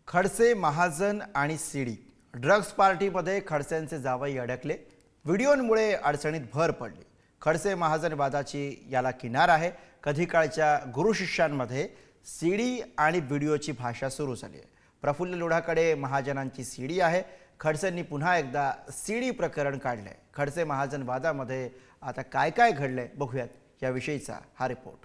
खडसे, महाजन आणि CD drugs पार्टीमध्ये खडसेंचे जावई अडकले। व्हिडिओंमुळे अडचणीत भर पडली। खडसे महाजन वादाची याला किनार आहे। कधी काळच्या गुरु शिष्यांमध्ये सीडी आणि व्हिडिओची भाषा सुरू झाली आहे। प्रफुल्ल लोढाकडे महाजनांची सीडी आहे। खडसेंनी पुन्हा एकदा सीडी प्रकरण काढले। खडसे महाजन वादामध्ये आता काय काय घडले बघूयात याविषयीचा हा रिपोर्ट।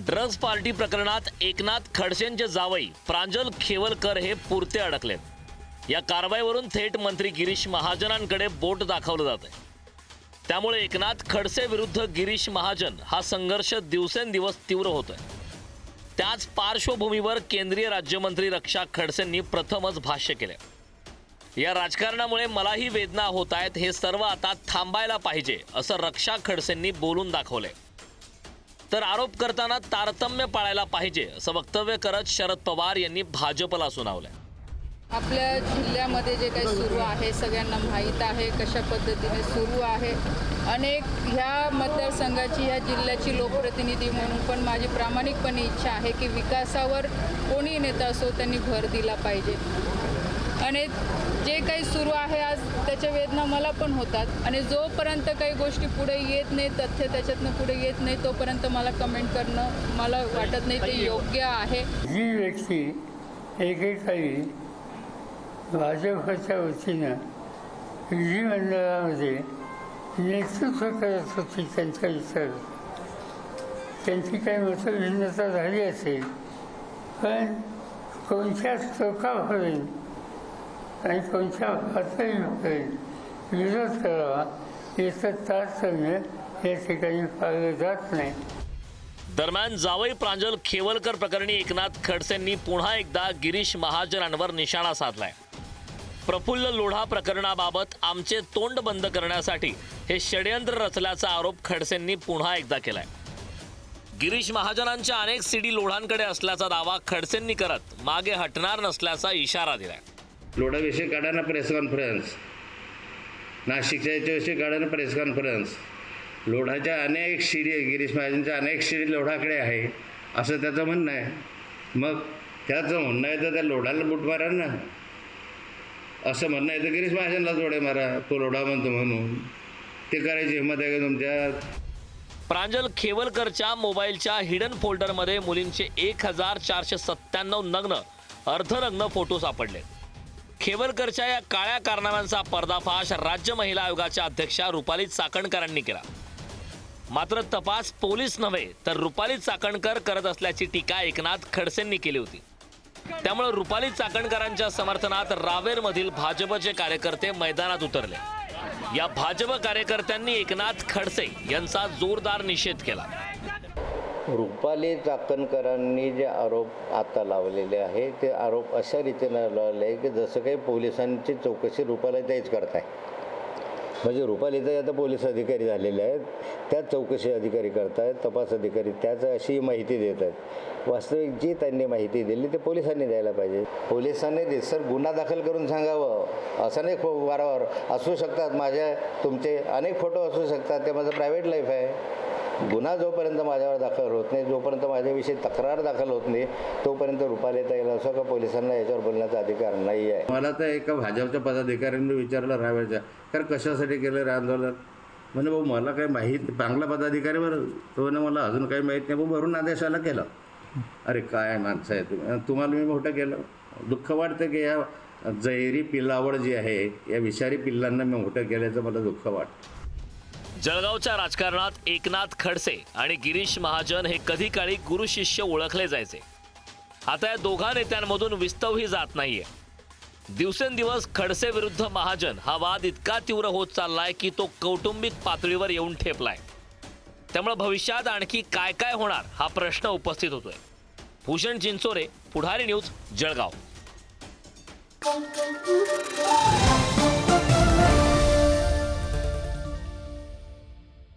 ड्रग्ज पार्टी प्रकरणात एकनाथ खडसेंचे जावई प्रांजल खेवलकर हे पुरते अडकलेत। या कारवाईवरून थेट मंत्री गिरीश महाजनांकडे बोट दाखवलं जात आहे। त्यामुळे एकनाथ खडसे विरुद्ध गिरीश महाजन हा संघर्ष दिवसेंदिवस तीव्र होतोय। त्याच पार्श्वभूमीवर केंद्रीय राज्यमंत्री रक्षा खडसेंनी प्रथमच भाष्य केले। या राजकारणामुळे मलाही वेदना होत आहेत, हे सर्व आता थांबायला पाहिजे असं रक्षा खडसेंनी बोलून दाखवले। तर आरोप करताना तारतम्य पाळायला पाहिजे असं वक्तव्य करत शरद पवार यांनी भाजपला सुनावलं। आपल्या जिल्ह्यामध्ये जे काही सुरू आहे सगळ्यांना माहीत आहे कशा पद्धतीने सुरू आहे। अनेक ह्या मतदारसंघाची ह्या जिल्ह्याची लोकप्रतिनिधी म्हणून पण माझी प्रामाणिकपणे इच्छा आहे की विकासावर कोणी नेता असो त्यांनी भर दिला पाहिजे। आणि जे काही सुरू आहे आज त्याच्या वेदना मला पण होतात आणि जोपर्यंत काही गोष्टी पुढे येत नाही, तथ्य त्याच्यातनं पुढे येत नाही, तोपर्यंत मला कमेंट करणं मला वाटत नाही ते योग्य आहे। जी व्यक्ती एकेकाळी भाजपच्या वतीनं विधिमंडळामध्ये नेतृत्व करत होती, त्यांच्या इतर त्यांची काही मतभिन्नता झाली असेल, पण कोणत्या टोकापर्यंत आणि कोणत्या पातळीपर्यंत विरोध करावा याचं तारतम्य या ठिकाणी पाळलं जात नाही। दरम्यान जावई प्रांजल खेवलकर प्रकरणी एकनाथ खडसेंनी पुन्हा एकदा गिरीश महाजनांवर निशाणा साधलाय। प्रफुल्ल लोढा प्रकरणाबाबत आमचे तोंड बंद करण्यासाठी हे षडयंत्र रचल्याचा आरोप खडसेंनी पुन्हा एकदा केलाय। गिरीश महाजनांच्या अनेक सीडी लोढांकडे असल्याचा दावा खडसेंनी करत मागे हटणार नसल्याचा इशारा दिलाय। लोढाविषयी काढा ना प्रेस कॉन्फरन्स, नाशिकच्या याच्याविषयी काढा ना प्रेस कॉन्फरन्स। लोढाच्या अनेक शिडी, गिरीश महाजनच्या अनेक शिडी लोढाकडे आहे असं त्याचं म्हणणं आहे। मग त्याचं म्हणणं आहे तर त्या लोढाला बुट मारा ना, असं म्हणणं आहे तर गिरीश महाजनला जोडे मारा, तो लोढा म्हणतो म्हणून। ते करायची हिंमत आहे का तुमच्यात? प्रांजल खेवलकरच्या मोबाईलच्या हिडन फोल्डरमध्ये मुलींचे 1497 नग्न अर्धनग्न फोटो सापडले। खेवलकरच्या या काळ्या कारनाम्यांचा पर्दाफाश राज्य महिला आयोगाच्या अध्यक्षा रुपाली चाकणकरांनी केला। मात्र तपास पोलीस नव्हे तर रुपाली चाकणकर करत असल्याची टीका एकनाथ खडसेंनी केली होती। त्यामुळे रुपाली चाकणकरांच्या समर्थनात रावेरमधील भाजपचे कार्यकर्ते मैदानात उतरले। या भाजप कार्यकर्त्यांनी एकनाथ खडसे यांचा जोरदार निषेध केला। रुपाली चाकणकरांनी जे आरोप आता लावलेले आहे ते आरोप अशा रीतीनं लावले आहे की जसं काही पोलिसांची चौकशी रुपालीताईच करताय। म्हणजे रुपालीताई आता पोलीस अधिकारी झालेले आहेत, त्याच चौकशी अधिकारी करतायत, तपास अधिकारी त्याच अशी माहिती देत आहेत। वास्तविक जी त्यांनी माहिती दिली ते पोलिसांनी द्यायला पाहिजे। पोलिसांनी रितसर गुन्हा दाखल करून सांगावं। असं नाही वारंवार असू शकतात, माझ्या तुमचे अनेक फोटो असू शकतात, ते माझं प्रायव्हेट लाईफ आहे। गुन्हा जोपर्यंत माझ्यावर दाखल होत नाही, जोपर्यंत माझ्याविषयी तक्रार दाखल होत नाही, तोपर्यंत रुपालीताईला असं का पोलिसांना याच्यावर बोलण्याचा अधिकार नाही आहे। मला तर एका भाजपच्या पदाधिकाऱ्यांनी विचारलं रावेरच्या, कारण कशासाठी केलं रे आंदोलन? म्हणजे भाऊ मला काही माहीत, चांगला पदाधिकारी बरं तो ना, मला अजून काही माहीत नाही, भाऊ भरून आदेशाला केलं। अरे काय माणसं आहे तुम्हाला मी मोठं केलं। दुःख वाटतं की या जैरी पिल्लावड जी आहे, या विषारी पिल्लांना मी मोठं केल्याचं मला दुःख वाटतं। जळगावच्या राजकारणात एकनाथ खडसे आणि गिरीश महाजन हे कधी काळी गुरु शिष्य ओळखले जायचे। आता या दोघा नेत्यांमधून विस्तवही जात नाहीये। दिवसेंदिवस खडसे विरुद्ध महाजन हा वाद इतका तीव्र होत चाललाय की तो कौटुंबिक पातळीवर येऊन ठेपलाय। त्यामुळे भविष्यात आणखी काय काय होणार हा प्रश्न उपस्थित होतोय। भूषण चिंचोरे, पुढारी न्यूज, जळगाव।